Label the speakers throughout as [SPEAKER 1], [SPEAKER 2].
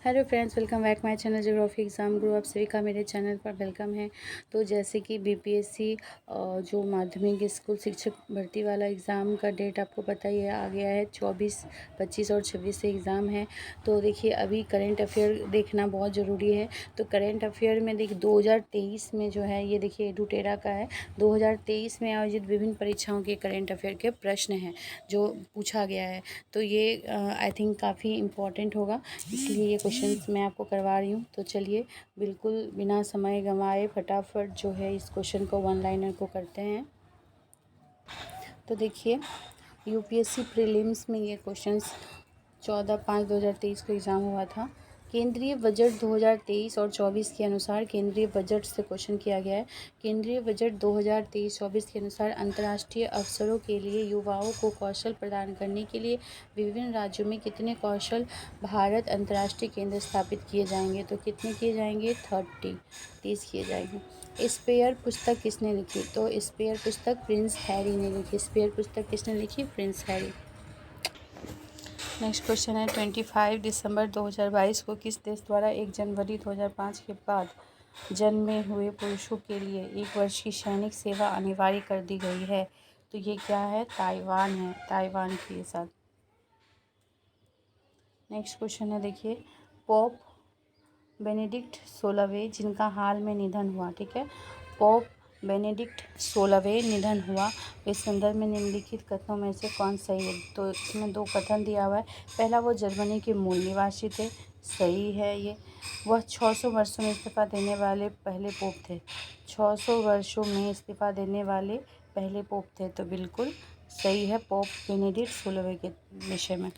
[SPEAKER 1] Hello friends, welcome back my channel geography exam गुरु। आप सभी का मेरे चैनल पर वेलकम है। तो जैसे कि बीपीएससी जो माध्यमिक स्कूल शिक्षक भर्ती वाला एग्ज़ाम का डेट आपको पता ही है, आ गया है। 24, 25 और 26 से एग्ज़ाम है। तो देखिए, अभी करंट अफेयर देखना बहुत ज़रूरी है। तो करंट अफेयर में देखिए 2023 में जो है, ये देखिए एडुटेरा का है। 2023 में आयोजित विभिन्न परीक्षाओं के करंट अफेयर के प्रश्न हैं जो पूछा गया है। तो ये आई थिंक काफ़ी इम्पॉर्टेंट होगा, इसलिए ये क्वेश्चंस मैं आपको करवा रही हूँ। तो चलिए, बिल्कुल बिना समय गंवाए फटाफट जो है इस क्वेश्चन को वन लाइनर को करते हैं। तो देखिए, यूपीएससी प्रीलिम्स में ये क्वेश्चंस 14/5/2023 को एग्ज़ाम हुआ था। केंद्रीय बजट 2023 और 24 के अनुसार केंद्रीय बजट से क्वेश्चन किया गया है। केंद्रीय बजट 2023-24 के अनुसार अंतर्राष्ट्रीय अवसरों के लिए युवाओं को कौशल प्रदान करने के लिए विभिन्न राज्यों में कितने कौशल भारत अंतर्राष्ट्रीय केंद्र स्थापित किए जाएंगे? तो कितने किए जाएंगे? 30 किए जाएंगे। स्पेयर पुस्तक किसने लिखी? तो स्पेयर पुस्तक प्रिंस हैरी ने लिखी। स्पेयर पुस्तक किसने लिखी? Prince Harry. नेक्स्ट क्वेश्चन है, 25 दिसंबर 2022 को किस देश द्वारा 1 जनवरी 2005 के बाद जन्मे हुए पुरुषों के लिए 1 वर्ष की सैनिक सेवा अनिवार्य कर दी गई है? तो ये क्या है? ताइवान है। ताइवान के साथ। नेक्स्ट क्वेश्चन है, देखिए, पोप बेनेडिक्ट 16वें जिनका हाल में निधन हुआ, ठीक है, पोप बेनेडिक्ट 16वें निधन हुआ, इस संदर्भ में निम्नलिखित कथनों में से कौन सही है? तो इसमें 2 कथन दिया हुआ है। पहला, वो जर्मनी के मूल निवासी थे, सही है ये। वह 600 वर्षों में इस्तीफा देने वाले पहले पोप थे। 600 वर्षों में इस्तीफा देने वाले पहले पोप थे, तो बिल्कुल सही है पोप बेनेडिक्ट 16वें के विषय में।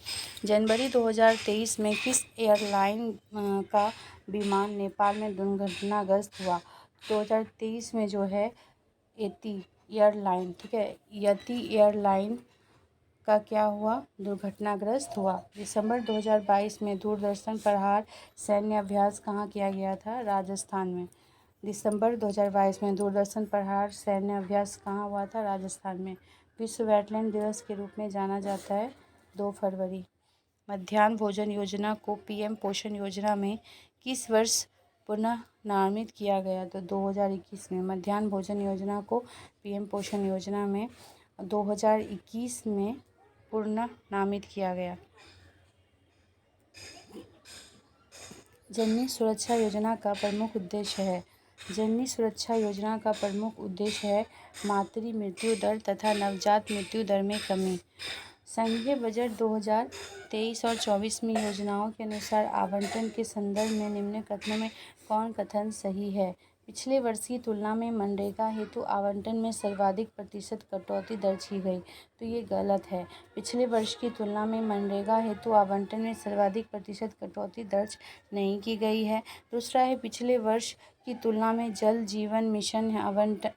[SPEAKER 1] जनवरी 2023 में किस एयरलाइन का विमान नेपाल में दुर्घटनाग्रस्त हुआ? 2023 में जो है यति एयरलाइन, ठीक है, यति एयरलाइन का क्या हुआ? दुर्घटनाग्रस्त हुआ। दिसंबर 2022 में दूरदर्शन प्रहार सैन्य अभ्यास कहाँ किया गया था? राजस्थान में। दिसंबर 2022 में दूरदर्शन प्रहार सैन्य अभ्यास कहाँ हुआ था? राजस्थान में। विश्व वेटलैंड दिवस के रूप में जाना जाता है 2 फरवरी। मध्याह्न भोजन योजना को पीएम पोषण योजना में किस वर्ष पुनः नामित किया गया? तो 2021 में। मध्याह्न भोजन योजना को पीएम पोषण योजना में 2021 में पुनः नामित किया गया। जननी सुरक्षा योजना का प्रमुख उद्देश्य है। जननी सुरक्षा योजना का प्रमुख उद्देश्य है मातृ मृत्यु दर तथा नवजात मृत्यु दर में कमी। संघीय बजट 2023 और 24 में योजनाओं के अनुसार आवंटन के संदर्भ में निम्न कथनों में कौन कथन सही है? पिछले वर्ष की तुलना में मनरेगा हेतु आवंटन में सर्वाधिक प्रतिशत कटौती दर्ज की गई, तो ये गलत है। पिछले वर्ष की तुलना में मनरेगा हेतु आवंटन में सर्वाधिक प्रतिशत कटौती दर्ज नहीं की गई है। दूसरा है, पिछले वर्ष की तुलना में जल जीवन मिशन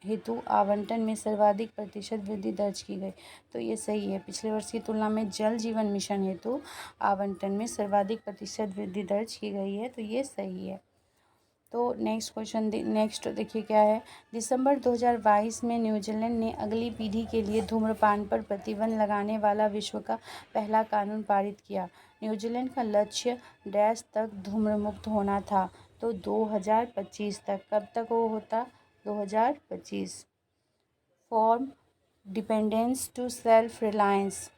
[SPEAKER 1] हेतु आवंटन में सर्वाधिक प्रतिशत वृद्धि दर्ज की गई, तो ये सही है। पिछले वर्ष की तुलना में जल जीवन मिशन हेतु आवंटन में सर्वाधिक प्रतिशत वृद्धि दर्ज की गई है, तो ये सही है। तो नेक्स्ट क्वेश्चन नेक्स्ट देखिए क्या है। दिसंबर 2022 में न्यूजीलैंड ने अगली पीढ़ी के लिए धूम्रपान पर प्रतिबंध लगाने वाला विश्व का पहला कानून पारित किया। न्यूजीलैंड का लक्ष्य डैश तक धूम्रमुक्त होना था, तो 2025 तक। कब तक वो होता? 2025। From dependence to self reliance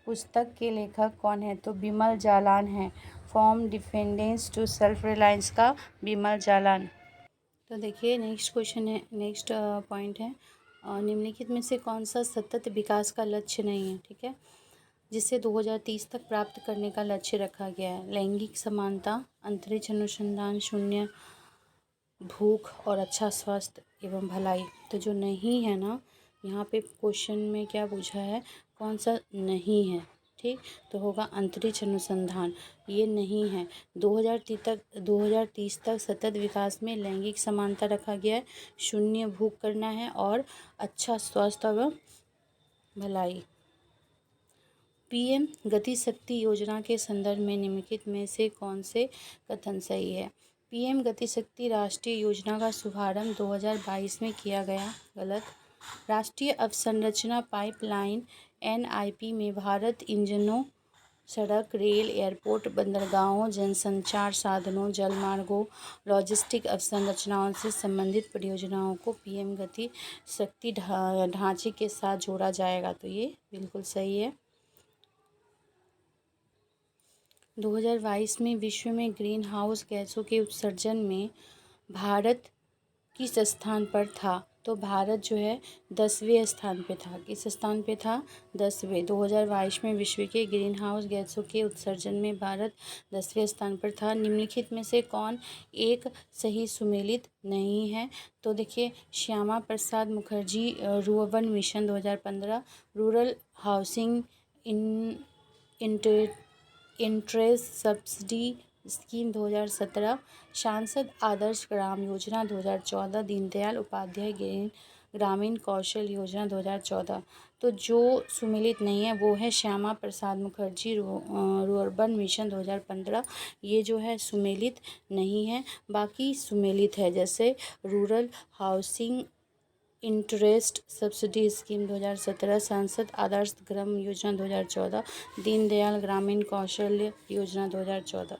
[SPEAKER 1] पुस्तक के लेखक कौन है? तो बिमल जालान है। From dependence to self reliance का बिमल जालान। तो देखिए, नेक्स्ट क्वेश्चन है, नेक्स्ट पॉइंट है, निम्नलिखित में से कौन सा सतत विकास का लक्ष्य नहीं है, ठीक है, जिसे 2030 तक प्राप्त करने का लक्ष्य रखा गया है? लैंगिक समानता, अंतरिक्ष अनुसंधान, शून्य भूख और अच्छा स्वास्थ्य एवं भलाई। तो जो नहीं है ना, यहाँ पे क्वेश्चन में क्या पूछा है? कौन सा नहीं है? ठीक, तो होगा अंतरिक्ष अनुसंधान, ये नहीं है। 2030 तक सतत विकास में लैंगिक समानता रखा गया है, शून्य भूख करना है और अच्छा स्वास्थ्य एवं भलाई। पीएम गति शक्ति योजना के संदर्भ में निम्नलिखित में से कौन से कथन सही है? पीएम गति शक्ति राष्ट्रीय योजना का शुभारंभ 2022 में किया गया, गलत। राष्ट्रीय अवसंरचना पाइपलाइन एनआईपी में भारत इंजनों सड़क, रेल, एयरपोर्ट, बंदरगाहों, जनसंचार साधनों, जलमार्गों, लॉजिस्टिक अवसंरचनाओं से संबंधित परियोजनाओं को पीएम गति शक्ति ढांचे के साथ जोड़ा जाएगा। तो ये बिल्कुल सही है। 2022 में विश्व में ग्रीन हाउस गैसों के उत्सर्जन में भारत किस स्थान पर था? तो भारत जो है 10वें स्थान पे था। किस स्थान पे था? 10वें। 2022 में विश्व के ग्रीन हाउस गैसों के उत्सर्जन में भारत 10वें स्थान पर था। निम्नलिखित में से कौन एक सही सुमेलित नहीं है? तो देखिए, Shyama Prasad Mukherjee rurban mission 2015, rural housing interest subsidy scheme 2017, सांसद आदर्श ग्राम योजना 2014, दीनदयाल उपाध्याय ग्रामीण कौशल योजना 2014। तो जो सुमेलित नहीं है वो है श्यामा प्रसाद मुखर्जी रुर्बन मिशन 2015। ये जो है सुमेलित नहीं है, बाकी सुमेलित है, जैसे rural housing interest subsidy scheme 2017, सांसद आदर्श ग्राम योजना 2014, दीनदयाल ग्रामीण कौशल्य योजना 2014।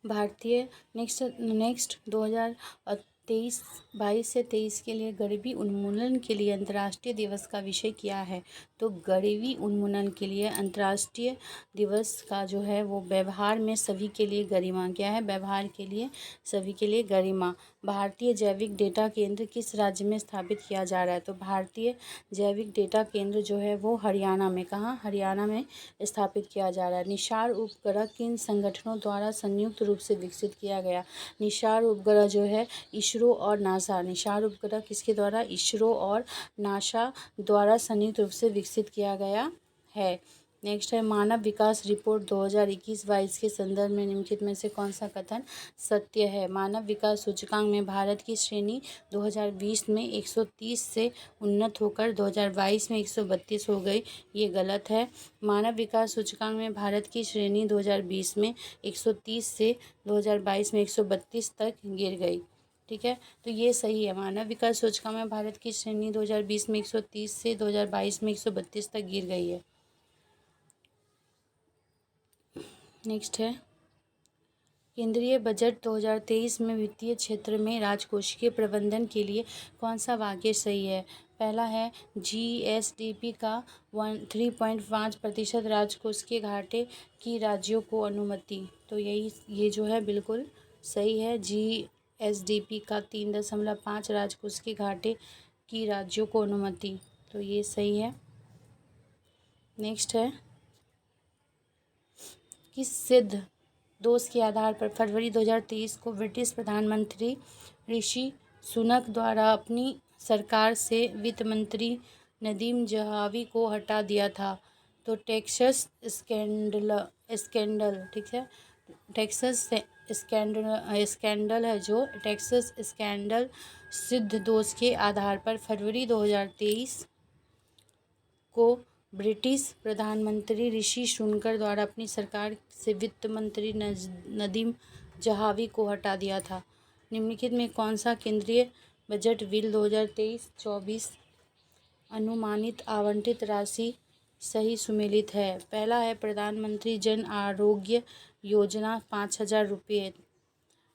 [SPEAKER 1] भारतीय नेक्स्ट 2022 से 23 के लिए गरीबी उन्मूलन के लिए अंतर्राष्ट्रीय दिवस का विषय क्या है? तो गरीबी उन्मूलन के लिए अंतर्राष्ट्रीय दिवस का जो है वो व्यवहार में सभी के लिए गरिमा। क्या है? व्यवहार के लिए सभी के लिए गरिमा। भारतीय जैविक डेटा केंद्र किस राज्य में स्थापित किया जा रहा है? तो भारतीय जैविक डेटा केंद्र जो है वो हरियाणा में, कहाँ? हरियाणा में स्थापित किया जा रहा है। निसार उपग्रह किन संगठनों द्वारा संयुक्त रूप से विकसित किया गया? निसार उपग्रह जो है इसरो और नासा, निसार उपग्रह किसके द्वारा? इसरो और नासा द्वारा संयुक्त रूप से विकसित किया गया है। नेक्स्ट है मानव विकास रिपोर्ट 2021-22 के संदर्भ में निम्नलिखित में से कौन सा कथन सत्य है? मानव विकास सूचकांक में भारत की श्रेणी 2020 में 130 से उन्नत होकर 2022 में 132 हो गई। ये गलत है। मानव विकास सूचकांक में भारत की श्रेणी 2020 में 130 से 2022 में 132 तक गिर गई। ठीक है, तो ये सही है। मानव विकास सूचकांक में भारत की श्रेणी 2020 में 130 से 2022 में 132 तक गिर गई है। नेक्स्ट है केंद्रीय बजट 2023 में वित्तीय क्षेत्र में राजकोषीय प्रबंधन के लिए कौन सा वाक्य सही है? पहला है जीएसडीपी का 3.5% राजकोषीय घाटे की राज्यों को अनुमति। तो ये जो है बिल्कुल सही है। जीएसडीपी का 3.5 राजकोषीय घाटे की राज्यों को अनुमति, तो ये सही है। नेक्स्ट है किस सिद्ध दोष के आधार पर फरवरी 2023 को ब्रिटिश प्रधानमंत्री ऋषि सुनक द्वारा अपनी सरकार से वित्त मंत्री नदीम जहावी को हटा दिया था? तो टेक्सास स्कैंडल, ठीक है, टेक्सास स्कैंडल है जो टेक्सास स्कैंडल सिद्ध दोष के आधार पर फरवरी 2023 को ब्रिटिश प्रधानमंत्री ऋषि सुनक द्वारा अपनी सरकार से वित्त मंत्री नदीम जहावी को हटा दिया था। निम्नलिखित में कौन सा केंद्रीय बजट बिल 2023-24 अनुमानित आवंटित राशि सही सुमेलित है? पहला है प्रधानमंत्री जन आरोग्य योजना 5,000 रुपये,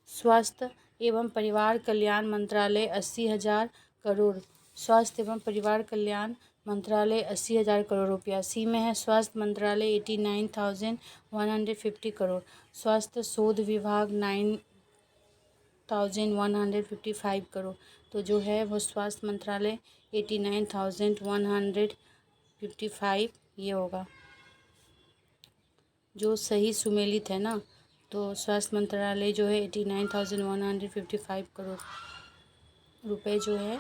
[SPEAKER 1] स्वास्थ्य एवं परिवार कल्याण मंत्रालय 80,000 करोड़, स्वास्थ्य एवं परिवार कल्याण मंत्रालय 80,000 करोड़ रुपया। सी में है स्वास्थ्य मंत्रालय 89,150 करोड़, स्वास्थ्य शोध विभाग 9,155 करोड़। तो जो है वो स्वास्थ्य मंत्रालय 89,155 ये होगा जो सही सुमेलित है ना। तो स्वास्थ्य मंत्रालय जो है 89,155 करोड़ रुपए जो है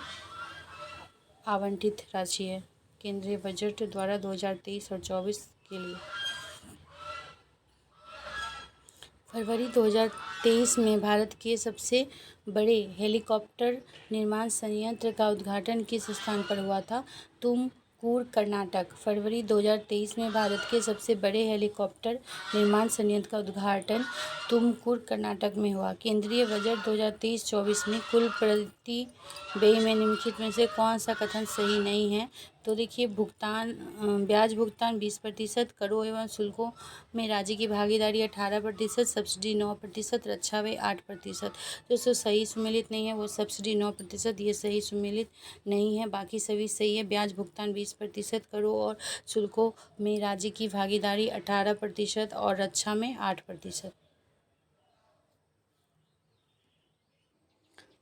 [SPEAKER 1] आवंटित राशि है केंद्रीय बजट द्वारा 2023 और 24 के लिए। फरवरी 2023 में भारत के सबसे बड़े हेलीकॉप्टर निर्माण संयंत्र का उद्घाटन किस स्थान पर हुआ था? तुमकुर, कर्नाटक। फरवरी 2023 में भारत के सबसे बड़े हेलीकॉप्टर निर्माण संयंत्र का उद्घाटन तुमकुर, कर्नाटक में हुआ। केंद्रीय बजट 2023-24 में कुल प्रति व्यय में निम्नलिखित में से कौन सा कथन सही नहीं है? तो देखिए ब्याज भुगतान 20%, करों एवं शुल्कों में राज्य की भागीदारी 18%, सब्सिडी 9%, रक्षा व्यय 8%। जो सही सुमेलित नहीं है वो सब्सिडी 9%, ये सही सुमेलित नहीं है, बाकी सभी सही है। ब्याज भुगतान 20%, करों और शुल्कों में राज्य की भागीदारी 18% और रक्षा में 8%।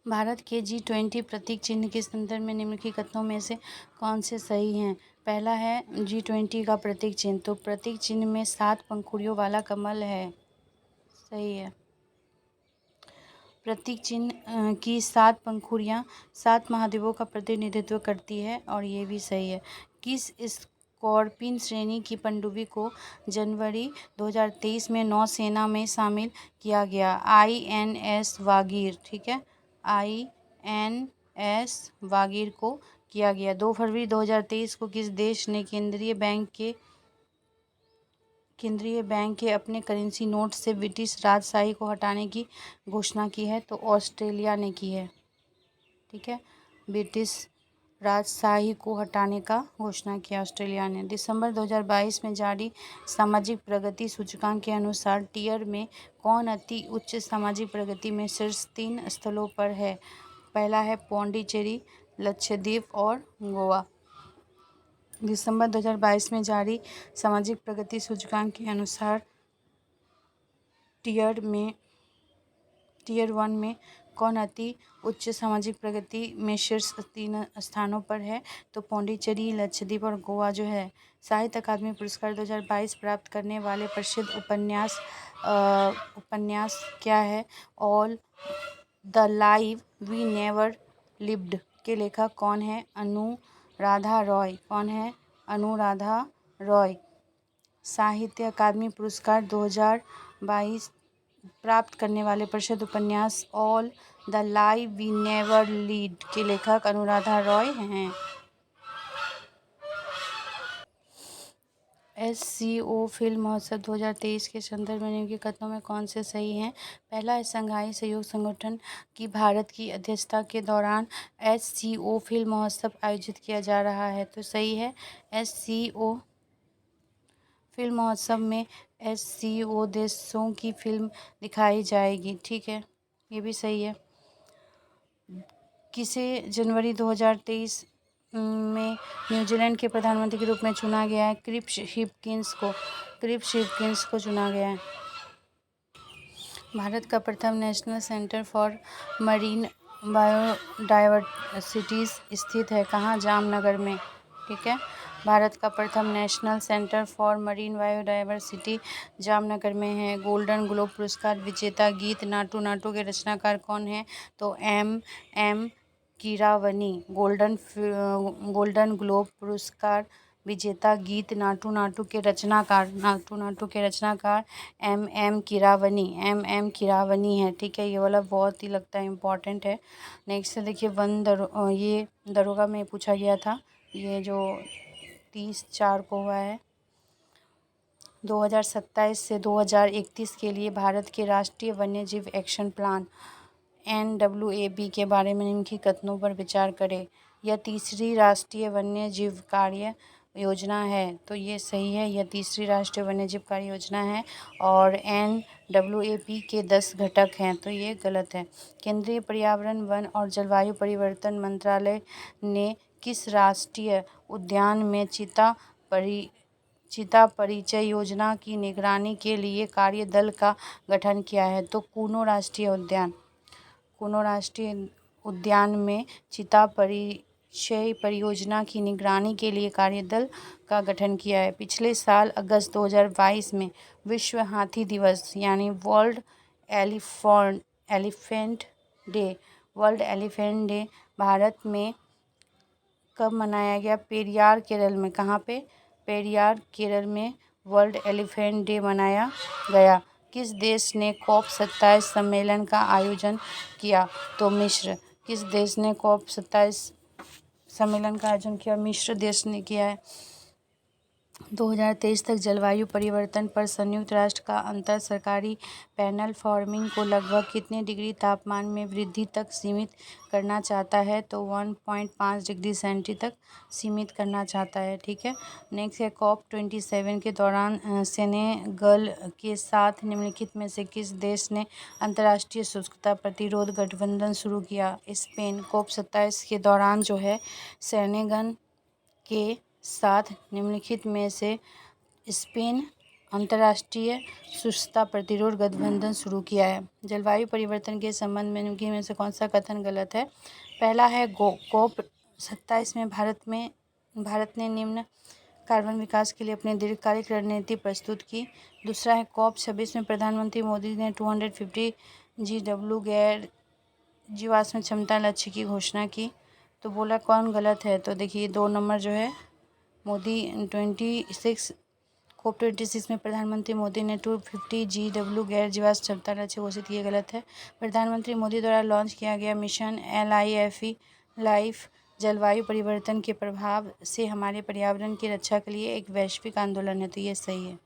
[SPEAKER 1] भारत के G20 प्रतीक चिन्ह के संदर्भ में निम्नलिखित कथनों में से कौन से सही हैं? पहला है G20 का प्रतीक चिन्ह, तो प्रतीक चिन्ह में 7 पंखुड़ियों वाला कमल है, सही है। प्रतीक चिन्ह की 7 पंखुड़ियाँ 7 महाद्वीपों का प्रतिनिधित्व करती है, और ये भी सही है। किस स्कॉर्पिन श्रेणी की पनडुब्बी को जनवरी 2023 में नौसेना में शामिल किया गया? INS वागीर, ठीक है, INS वागीर को किया गया। 2 फरवरी 2023 को किस देश ने केंद्रीय बैंक के अपने करेंसी नोट से ब्रिटिश राजशाही को हटाने की घोषणा की है? तो ऑस्ट्रेलिया ने की है, ठीक है, ब्रिटिश राजशाही को हटाने का घोषणा किया ऑस्ट्रेलिया ने। दिसंबर 2022 में जारी सामाजिक प्रगति सूचकांक के अनुसार टियर में कौन अति उच्च सामाजिक प्रगति में शीर्ष 3 स्थलों पर है? पहला है पौंडीचेरी, लक्षद्वीप और गोवा। दिसंबर 2022 में जारी सामाजिक प्रगति सूचकांक के अनुसार टियर 1 में कौन अति उच्च सामाजिक प्रगति में शीर्ष 3 स्थानों पर है? तो पौंडीचेरी, लक्षद्वीप और गोवा जो है। साहित्य अकादमी पुरस्कार 2022 प्राप्त करने वाले प्रसिद्ध उपन्यास क्या है? All the life we never lived के लेखक कौन है? अनुराधा रॉय। कौन है? अनुराधा रॉय। साहित्य अकादमी पुरस्कार 2022 प्राप्त करने वाले प्रसिद्ध उपन्यास all the life we never lived के लेखक अनुराधा रॉय हैं। SCO फिल्म महोत्सव 2023 के संदर्भ में निम्नलिखित कथनों में कौन से सही हैं? पहला है शंघाई सहयोग संगठन की भारत की अध्यक्षता के दौरान SCO फिल्म महोत्सव आयोजित किया जा रहा है, तो सही है। SCO फिल्म महोत्सव में SCO देशों की फिल्म दिखाई जाएगी, ठीक है, ये भी सही है। किसे जनवरी 2023 में न्यूजीलैंड के प्रधानमंत्री के रूप में चुना गया है? क्रिप्स हिपकिंस को चुना गया है। भारत का प्रथम national centre for marine biodiversity स्थित है कहाँ? जामनगर में, ठीक है। भारत का प्रथम national centre for marine biodiversity Jamnagar में है। गोल्डन ग्लोब पुरस्कार विजेता गीत नाटू नाटू के रचनाकार कौन है? तो M कीरावनी। गोल्डन ग्लोब पुरस्कार विजेता गीत नाटू नाटू के रचनाकार M कीरावनी है, ठीक है। ये वाला बहुत ही लगता है इम्पॉर्टेंट है। नेक्स्ट देखिए ये दरोगा में पूछा गया था, ये जो 30/4 को हुआ है। 2027 से 2031 के लिए भारत के राष्ट्रीय वन्यजीव एक्शन प्लान NWAP के बारे में निम्नलिखित कथनों पर विचार करें। यह तीसरी राष्ट्रीय वन्यजीव कार्य योजना है, तो ये सही है, यह तीसरी राष्ट्रीय वन्यजीव कार्य योजना है। और NWAP के 10 घटक हैं, तो ये गलत है। केंद्रीय पर्यावरण, वन और जलवायु परिवर्तन मंत्रालय ने किस राष्ट्रीय उद्यान में चीता परिचय योजना की निगरानी के लिए कार्यदल का गठन किया है? तो कूनो राष्ट्रीय उद्यान में चीता परिचय परियोजना की निगरानी के लिए कार्यदल का गठन किया है। पिछले साल अगस्त 2022 में विश्व हाथी दिवस यानी वर्ल्ड एलिफेंट डे भारत में कब मनाया गया? पेरियार, केरल में। कहाँ पे? पेरियार, केरल में वर्ल्ड एलिफेंट डे मनाया गया। किस देश ने COP27 सम्मेलन का आयोजन किया? तो मिस्र। किस देश ने COP27 सम्मेलन का आयोजन किया? मिस्र देश ने किया है। 2023 तक जलवायु परिवर्तन पर संयुक्त राष्ट्र का अंतर सरकारी पैनल वार्मिंग को लगभग कितने डिग्री तापमान में वृद्धि तक सीमित करना चाहता है, तो 1.5 डिग्री सेंटी तक सीमित करना चाहता है। ठीक है। नेक्स्ट है COP27 के दौरान सेनेगल के साथ निम्नलिखित में से किस देश ने अंतर्राष्ट्रीय शुष्कता प्रतिरोध गठबंधन शुरू किया? स्पेन। COP27 के दौरान जो है सेनेगल के साथ निम्नलिखित में से स्पेन अंतर्राष्ट्रीय शुष्कता प्रतिरोध गठबंधन शुरू किया है। जलवायु परिवर्तन के संबंध में निम्नलिखित में से कौन सा कथन गलत है? पहला है COP27 में भारत ने निम्न कार्बन विकास के लिए अपनी दीर्घकालिक रणनीति प्रस्तुत की। दूसरा है COP26 में प्रधानमंत्री मोदी ने 250 GW गैर जीवाश्म क्षमता लक्ष्य की घोषणा की। तो बोला कौन गलत है? तो देखिए 2 नंबर जो है मोदी COP26 में प्रधानमंत्री मोदी ने 250 GW गैर जीवाश्म क्षमता लक्ष्य घोषित किए, गलत है। प्रधानमंत्री मोदी द्वारा लॉन्च किया गया मिशन लाइफ जलवायु परिवर्तन के प्रभाव से हमारे पर्यावरण की रक्षा के लिए एक वैश्विक आंदोलन है, तो ये सही है।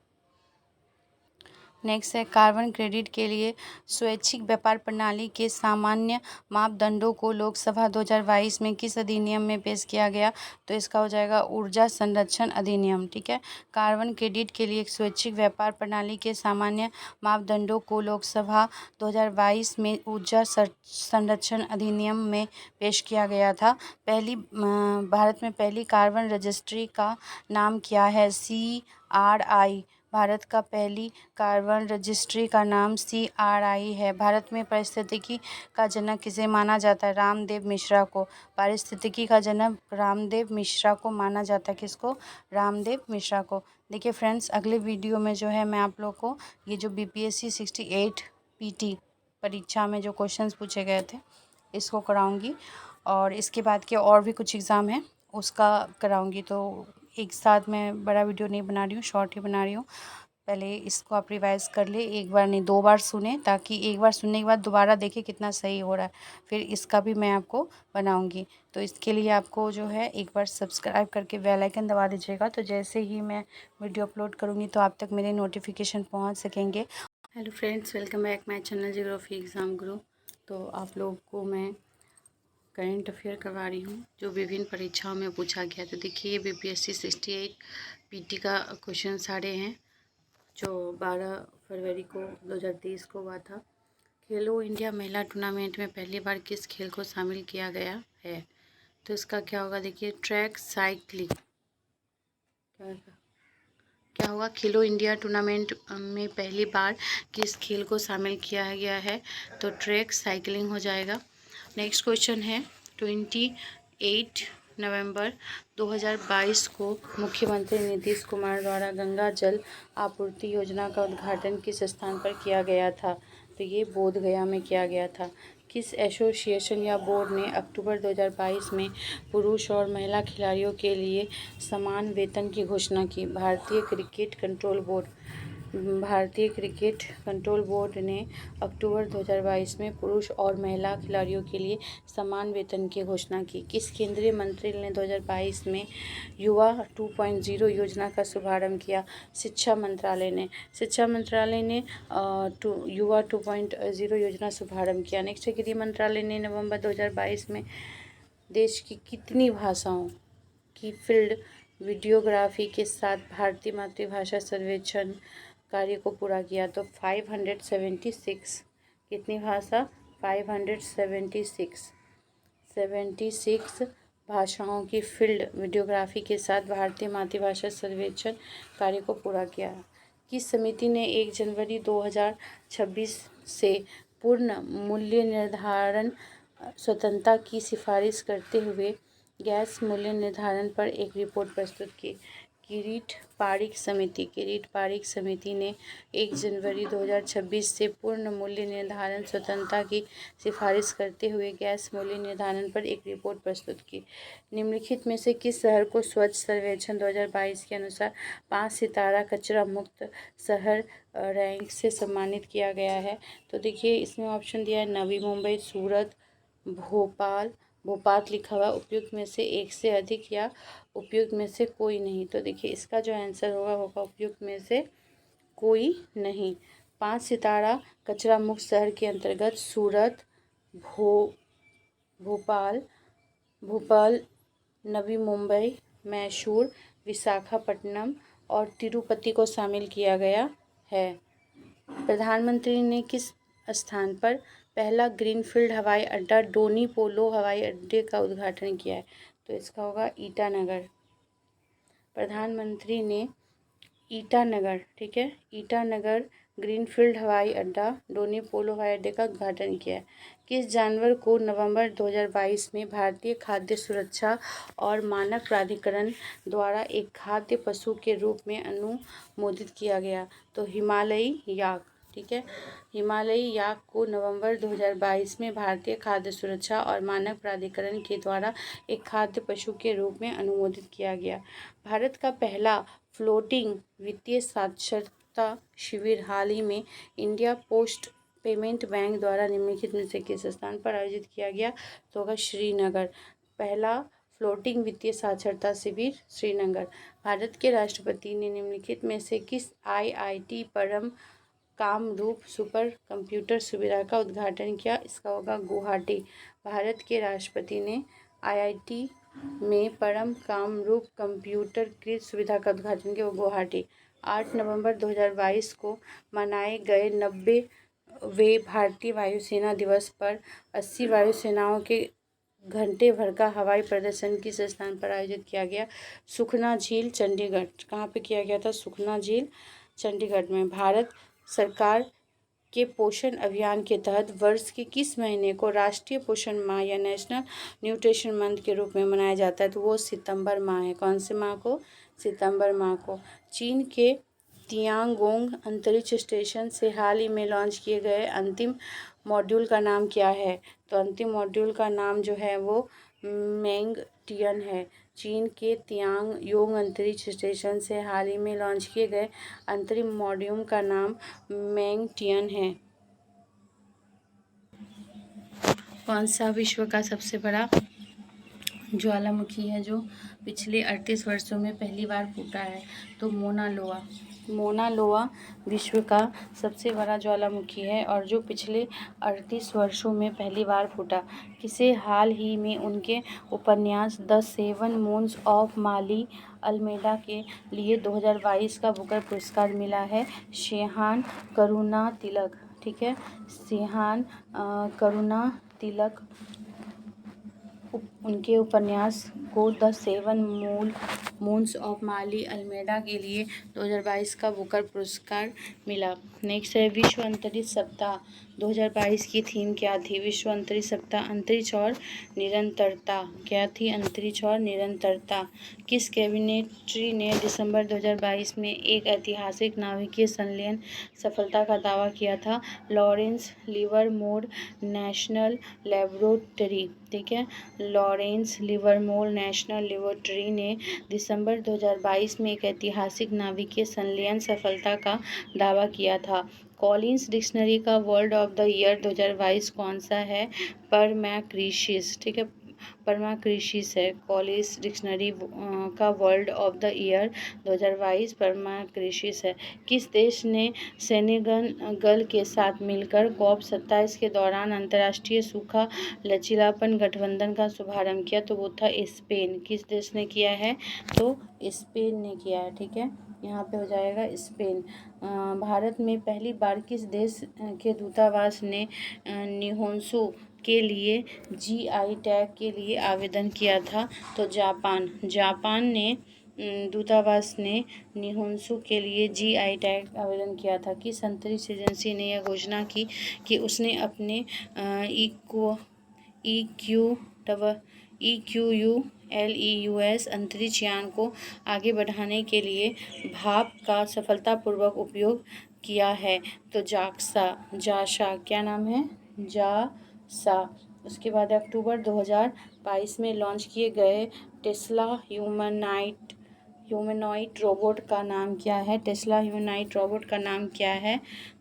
[SPEAKER 1] नेक्स्ट है कार्बन क्रेडिट के लिए स्वैच्छिक व्यापार प्रणाली के सामान्य मापदंडों को लोकसभा 2022 में किस अधिनियम में पेश किया गया? तो इसका हो जाएगा ऊर्जा संरक्षण अधिनियम। ठीक है। कार्बन क्रेडिट के लिए स्वैच्छिक व्यापार प्रणाली के सामान्य मापदंडों को लोकसभा 2022 में ऊर्जा संरक्षण अधिनियम में पेश किया गया था। भारत में पहली कार्बन रजिस्ट्री का नाम क्या है? CRI। भारत का पहली कार्बन रजिस्ट्री का नाम CRI है। भारत में पारिस्थितिकी का जनक किसे माना जाता है? रामदेव मिश्रा को। पारिस्थितिकी का जनक रामदेव मिश्रा को माना जाता है। किसको? रामदेव मिश्रा को। देखिए फ्रेंड्स, अगले वीडियो में जो है मैं आप लोग को ये जो BPSC 68 PT परीक्षा में जो क्वेश्चंस पूछे गए थे इसको कराऊंगी, और इसके बाद के और भी कुछ एग्ज़ाम हैं उसका कराऊंगी। तो एक साथ मैं बड़ा वीडियो नहीं बना रही हूँ, शॉर्ट ही बना रही हूँ। पहले इसको आप रिवाइज़ कर ले, एक बार नहीं 2 बार सुने, ताकि एक बार सुनने के बाद दोबारा देखें कितना सही हो रहा है। फिर इसका भी मैं आपको बनाऊंगी। तो इसके लिए आपको जो है एक बार सब्सक्राइब करके बेल आइकन दबा दीजिएगा, तो जैसे ही मैं वीडियो अपलोड करूँगी तो आप तक मेरे नोटिफिकेशन पहुँच सकेंगे। Hello friends, welcome back my channel geography exam गुरु। तो आप लोग को मैं करंट अफेयर करवा रही हूँ जो विभिन्न परीक्षाओं में पूछा गया। तो देखिए ये BPSC 68 PT का क्वेश्चन सारे हैं जो 12 फरवरी को 2023 को हुआ था। खेलो इंडिया महिला टूर्नामेंट में पहली बार किस खेल को शामिल किया गया है? तो इसका क्या होगा? देखिए ट्रैक साइकिलिंग। क्या होगा? खेलो इंडिया टूर्नामेंट में पहली बार किस खेल को शामिल किया गया है? तो ट्रैक साइकिलिंग हो जाएगा। नेक्स्ट क्वेश्चन है 28 नवंबर 2022 को मुख्यमंत्री नीतीश कुमार द्वारा गंगा जल आपूर्ति योजना का उद्घाटन किस स्थान पर किया गया था? तो ये बोधगया में किया गया था। किस एसोसिएशन या बोर्ड ने अक्टूबर 2022 में पुरुष और महिला खिलाड़ियों के लिए समान वेतन की घोषणा की? भारतीय क्रिकेट कंट्रोल बोर्ड ने अक्टूबर 2022 में पुरुष और महिला खिलाड़ियों के लिए समान वेतन की घोषणा की। किस केंद्रीय मंत्री ने 2022 में युवा 2.0 योजना का शुभारंभ किया? शिक्षा मंत्रालय ने युवा 2.0 योजना शुभारंभ किया। नेक्स्ट, गृह मंत्रालय ने नवंबर 2022 में देश की कितनी भाषाओं की फील्ड वीडियोग्राफी के साथ भारतीय मातृभाषा सर्वेक्षण कार्य को पूरा किया? तो 576। कितनी भाषा? 576 भाषाओं की फील्ड वीडियोग्राफी के साथ भारतीय मातृभाषा सर्वेक्षण कार्य को पूरा किया। किस समिति ने 1 जनवरी 2026 से पूर्ण मूल्य निर्धारण स्वतंत्रता की सिफारिश करते हुए गैस मूल्य निर्धारण पर एक रिपोर्ट प्रस्तुत की? किरीट पारिक समिति ने 1 जनवरी 2026 से पूर्ण मूल्य निर्धारण स्वतंत्रता की सिफारिश करते हुए गैस मूल्य निर्धारण पर एक रिपोर्ट प्रस्तुत की। निम्नलिखित में से किस शहर को स्वच्छ सर्वेक्षण 2022 के अनुसार 5 सितारा कचरा मुक्त शहर रैंक से सम्मानित किया गया है? तो देखिए इसमें ऑप्शन दिया है नवी मुंबई, सूरत, भोपाल भूपात लिखा हुआ, उपयुक्त में से एक से अधिक या उपयुक्त में से कोई नहीं। तो देखिए इसका जो आंसर होगा उपयुक्त में से कोई नहीं। 5 सितारा कचरा मुक्त शहर के अंतर्गत सूरत, भोपाल, नवी मुंबई, मैसूर, विशाखापट्टनम और तिरुपति को शामिल किया गया है। प्रधानमंत्री ने किस स्थान पर पहला ग्रीनफील्ड हवाई अड्डा डोनी पोलो हवाई अड्डे का उद्घाटन किया है? तो इसका होगा ईटानगर। प्रधानमंत्री ने ईटानगर, ठीक है, ईटानगर ग्रीनफील्ड हवाई अड्डा डोनी पोलो हवाई अड्डे का उद्घाटन किया है। किस जानवर को नवंबर 2022 में भारतीय खाद्य सुरक्षा और मानक प्राधिकरण द्वारा एक खाद्य पशु के रूप में अनुमोदित किया गया? तो हिमालयी याक, ठीक है, हिमालयी याक को नवंबर 2022 में भारतीय खाद्य सुरक्षा और मानक प्राधिकरण के द्वारा एक खाद्य पशु के रूप में अनुमोदित किया गया। भारत का पहला फ्लोटिंग वित्तीय साक्षरता शिविर हाल ही में इंडिया पोस्ट पेमेंट बैंक द्वारा निम्नलिखित में से किस स्थान पर आयोजित किया गया? तो होगा श्रीनगर। पहला फ्लोटिंग वित्तीय साक्षरता शिविर श्रीनगर। भारत के राष्ट्रपति ने निम्नलिखित में से किस IIT परम कामरूप सुपर कंप्यूटर सुविधा का उद्घाटन किया? इसका होगा गुवाहाटी। भारत के राष्ट्रपति ने IIT में परम कामरूप कंप्यूटर कृत सुविधा का उद्घाटन किया, वो गुवाहाटी। 8 नवंबर 2022 को मनाए गए 90वें भारतीय वायुसेना दिवस पर 80 वायुसेनाओं के घंटे भर का हवाई प्रदर्शन किस स्थान पर आयोजित किया गया? सुखना झील, चंडीगढ़। कहाँ पे किया गया था? सुखना झील, चंडीगढ़ में। भारत सरकार के पोषण अभियान के तहत वर्ष के किस महीने को राष्ट्रीय पोषण माह या नेशनल न्यूट्रिशन मंथ के रूप में मनाया जाता है? तो वो सितंबर माह है। कौन से माह को? सितंबर माह को। चीन के तियांगोंग अंतरिक्ष स्टेशन से हाल ही में लॉन्च किए गए अंतिम मॉड्यूल का नाम क्या है? तो अंतिम मॉड्यूल का नाम जो है वो मैंगटियन है। चीन के तियांगयोंग अंतरिक्ष स्टेशन से हाल ही में लॉन्च किए गए अंतरिम मॉड्यूल का नाम मैंगटियन है। कौन सा विश्व का सबसे बड़ा ज्वालामुखी है जो पिछले 38 वर्षों में पहली बार फूटा है? तो मोना लोआ। मोना लोआ विश्व का सबसे बड़ा ज्वालामुखी है और जो पिछले 38 वर्षों में पहली बार फूटा। किसे हाल ही में उनके उपन्यास the 7 moons of Maali Almeida के लिए 2022 का बुकर पुरस्कार मिला है? शेहान करुणा तिलक, ठीक है, शेहान करुणा तिलक उनके उपन्यास को the 7 moons of Maali Almeida के लिए 2022 का बुकर पुरस्कार मिला। नेक्स्ट है विश्व अंतरिक्ष सप्ताह 2022 की थीम क्या थी? विश्व अंतरिक्ष सप्ताह अंतरिक्ष और निरंतरता। क्या थी? अंतरिक्ष और निरंतरता। किस कैबिनेट्री ने दिसंबर 2022 में एक ऐतिहासिक नाभिकीय संलयन सफलता का दावा किया था? लॉरेंस लिवरमोर नेशनल लेबोरेटरी, ठीक है, लॉरेंस लिवरमोर नेशनल लेबोरेटरी ने दिसंबर 2022 में एक ऐतिहासिक नाभिकीय संलयन सफलता का दावा किया था। कॉलिंस डिक्शनरी का वर्ड ऑफ द ईयर 2022 कौन सा है? परमैक्रिशिस, ठीक है, परमाक्रिशिस है। कॉलिंस डिक्शनरी का वर्ड ऑफ द ईयर 2022 परमाक्रिशिस है। किस देश ने सेनेगल के साथ मिलकर COP27 के दौरान अंतर्राष्ट्रीय सूखा लचीलापन गठबंधन का शुभारंभ किया? तो वो था स्पेन। किस देश ने किया है? तो स्पेन ने किया है, ठीक है, यहाँ पे हो जाएगा स्पेन। भारत में पहली बार किस देश के दूतावास ने निहोंसु के लिए GI टैग के लिए आवेदन किया था? तो जापान। जापान ने दूतावास ने निहोंसु के लिए GI टैग आवेदन किया था। किस अंतरिक्ष एजेंसी ने यह घोषणा की कि उसने अपने EQULEUS अंतरिक्ष यान को आगे बढ़ाने के लिए भाप का सफलतापूर्वक उपयोग किया है? तो जासा, क्या नाम है? जासा। उसके बाद अक्टूबर 2022 में लॉन्च किए गए टेस्ला ह्यूमनॉइड रोबोट का नाम क्या है? टेस्ला ह्यूमनॉइड रोबोट का नाम क्या है?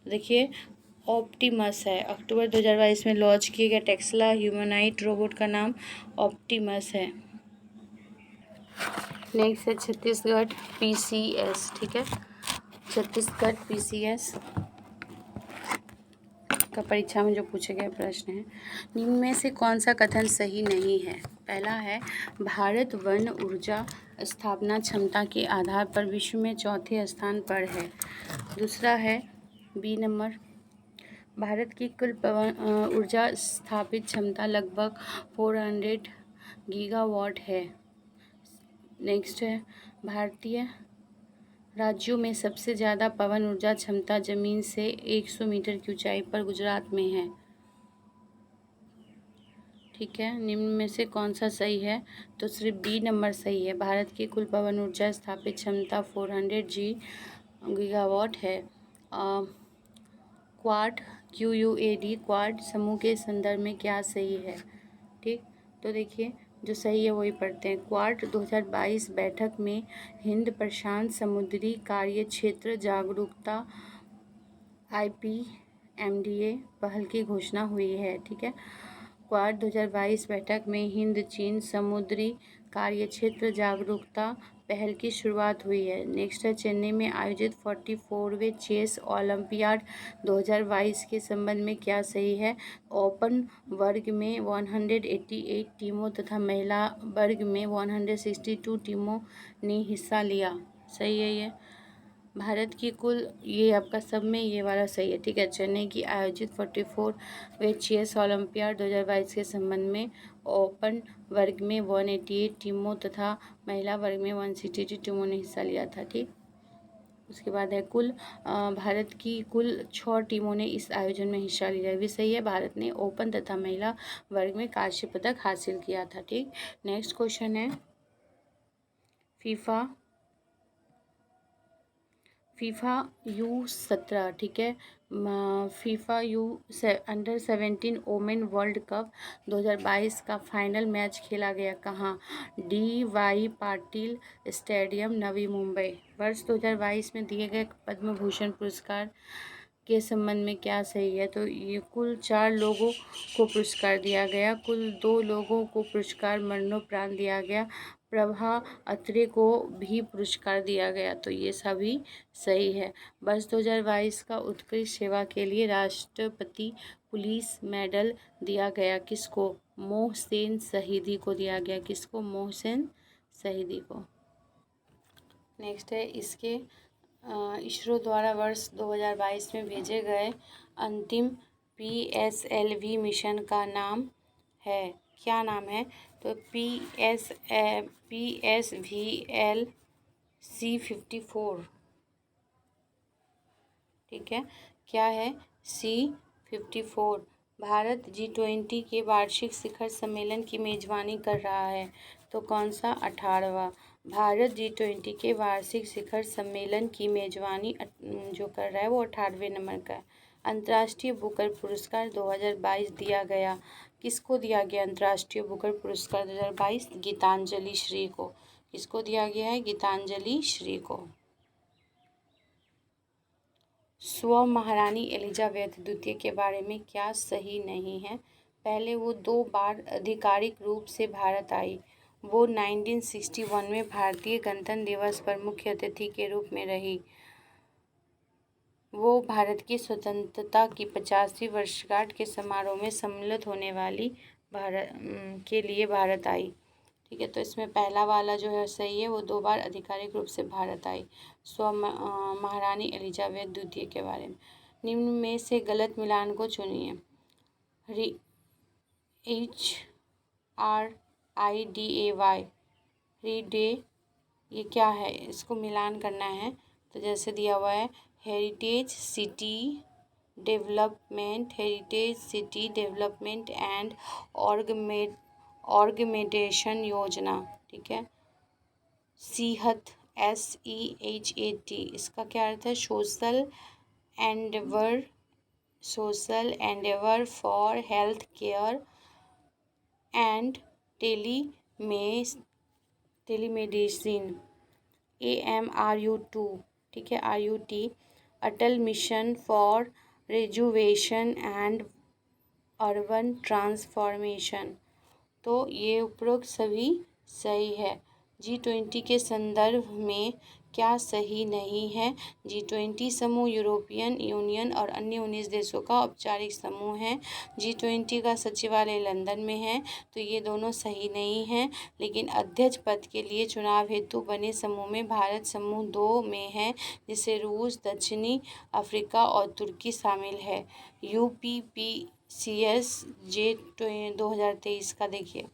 [SPEAKER 1] देखिए ऑप्टिमस है। अक्टूबर 2022 में लॉन्च किए गए टेस्ला ह्यूमनॉइड रोबोट का नाम ऑप्टिमस है। नेक्स्ट है छत्तीसगढ़ PCS, ठीक है। छत्तीसगढ़ PCS का परीक्षा में जो पूछे गए प्रश्न हैं, निम्न में से कौन सा कथन सही नहीं है। पहला है भारत वन ऊर्जा स्थापना क्षमता के आधार पर विश्व में चौथे स्थान पर है। दूसरा है बी नंबर, भारत की कुल पवन ऊर्जा स्थापित क्षमता लगभग 400 गीगावाट है। नेक्स्ट है भारतीय राज्यों में सबसे ज़्यादा पवन ऊर्जा क्षमता जमीन से 100 मीटर की ऊंचाई पर गुजरात में है, ठीक है। निम्न में से कौन सा सही है, तो सिर्फ बी नंबर सही है। भारत की कुल पवन ऊर्जा स्थापित क्षमता 400 गीगावाट है। क्वाड QUAD क्वाड समूह के संदर्भ में क्या सही है, ठीक। तो देखिए जो सही है वही पढ़ते हैं। क्वाड 2022 बैठक में हिंद प्रशांत समुद्री कार्यक्षेत्र जागरूकता IPMDA पहल की घोषणा हुई है, ठीक है। क्वाड 2022 बैठक में हिंद चीन समुद्री कार्यक्षेत्र जागरूकता पहल की शुरुआत हुई है। नेक्स्ट है चेन्नई में आयोजित 44वें चेस ओलंपियाड 2022 के संबंध में क्या सही है। ओपन वर्ग में 188 टीमों तथा महिला वर्ग में 162 टीमों ने हिस्सा लिया, सही है ये। भारत की कुल, ये आपका सब में ये वाला सही है, ठीक है। चेन्नई की आयोजित 44वें चेस ओलंपियाड 2022 के संबंध में ओपन वर्ग में 188 टीमों तथा महिला वर्ग में 162 टीमों ने हिस्सा लिया था, ठीक। उसके बाद है कुल भारत की कुल 6 टीमों ने इस आयोजन में हिस्सा लिया, भी सही है। भारत ने ओपन तथा महिला वर्ग में कांस्य पदक हासिल किया था, ठीक। नेक्स्ट क्वेश्चन है फीफा U17, ठीक है। FIFA under-17 women world cup 2022 का फाइनल मैच खेला गया कहाँ। DY Patil stadium Navi Mumbai. वर्ष 2022 में दिए गए पद्म भूषण पुरस्कार के संबंध में क्या सही है, तो ये कुल 4 लोगों को पुरस्कार दिया गया, कुल 2 लोगों को पुरस्कार मरणोपरांत दिया गया, प्रभा अत्रे को भी पुरस्कार दिया गया, तो ये सभी सही है। वर्ष 2022 का उत्कृष्ट सेवा के लिए राष्ट्रपति पुलिस मेडल दिया गया किसको, मोहसेन शहीदी को दिया गया, किसको, मोहसेन शहीदी को। नेक्स्ट है इसके इसरो द्वारा वर्ष 2022 में भेजे गए अंतिम PSLV मिशन का नाम है, क्या नाम है, तो PSVL C54, ठीक है। क्या है, C54। भारत G20 के वार्षिक शिखर सम्मेलन की मेजबानी कर रहा है, तो कौन सा, 18वां। भारत G20 के वार्षिक शिखर सम्मेलन की मेजबानी जो कर रहा है वो 18वें नंबर का है। अंतर्राष्ट्रीय बुकर पुरस्कार 2022 दिया गया, किसको दिया गया अंतर्राष्ट्रीय बुकर पुरस्कार 2022, गीतांजलि श्री को। किसको दिया गया है, गीतांजलि श्री को। स्व महारानी एलिजाबेथ द्वितीय के बारे में क्या सही नहीं है। पहले वो 2 बार आधिकारिक रूप से भारत आई। वो 1961 में भारतीय गणतंत्र दिवस पर मुख्य अतिथि के रूप में रही। वो भारत की स्वतंत्रता की 50वीं वर्षगांठ के समारोह में सम्मिलित होने वाली के लिए भारत आई, ठीक है। तो इसमें पहला वाला जो है सही है, वो 2 बार आधिकारिक रूप से भारत आई। स्व महारानी एलिजाबेथ द्वितीय के बारे में निम्न में से गलत मिलान को चुनिए। HRIDAY रीडे, ये क्या है, इसको मिलान करना है, तो जैसे दिया हुआ है heritage city development and organisation योजना, ठीक है। सीहत SEHAT, इसका क्या अर्थ है, social endeavour for health care and telemedicine. AMRU2, ठीक है, RUT Atal mission for rejuvenation and urban transformation. तो ये उपरोक्त सभी सही है। G20 के संदर्भ में क्या सही नहीं है? G20 समूह यूरोपियन यूनियन और अन्य 19 देशों का औपचारिक समूह है। G20 का सचिवालय लंदन में है, तो ये दोनों सही नहीं हैं। लेकिन अध्यक्ष पद के लिए चुनाव हेतु बने समूह में भारत समूह 2 में है, जिसे रूस, दक्षिणी अफ्रीका और तुर्की शामिल है। UPPCS जे 2023 का देखिए।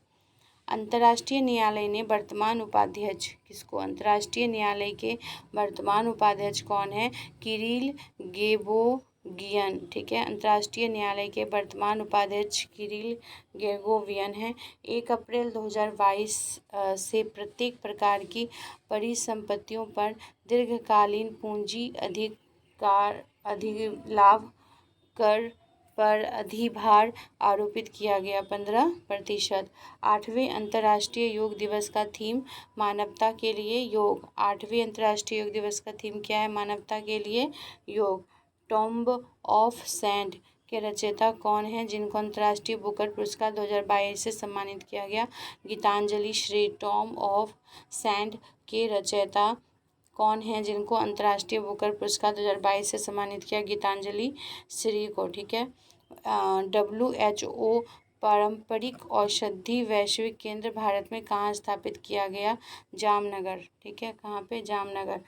[SPEAKER 1] अंतर्राष्ट्रीय न्यायालय ने वर्तमान उपाध्यक्ष किसको? अंतर्राष्ट्रीय न्यायालय के वर्तमान उपाध्यक्ष कौन है? किरिल गेगोवियन। ठीक है, अंतर्राष्ट्रीय न्यायालय के वर्तमान उपाध्यक्ष किरिल गेगोवियन है। 1 अप्रैल 2022 से प्रत्येक प्रकार की परिसंपत्तियों पर दीर्घकालीन पूंजी अधिलाभ कर पर अधिभार आरोपित किया गया 15%। 8वें अंतर्राष्ट्रीय योग दिवस का थीम मानवता के लिए योग। 8वें अंतर्राष्ट्रीय योग दिवस का थीम क्या है? मानवता के लिए योग। टॉम्ब ऑफ सैंड के रचयिता कौन है, जिनको अंतर्राष्ट्रीय बुकर पुरस्कार 2022 से सम्मानित किया गया? Geetanjali Shree. Tomb of sand के रचयिता कौन है, जिनको अंतर्राष्ट्रीय बुकर पुरस्कार 2022 से सम्मानित किया? गीतांजलि श्री को। ठीक है। WHO पारंपरिक औषधि वैश्विक केंद्र भारत में कहाँ स्थापित किया गया? जामनगर। ठीक है, कहाँ पे? जामनगर।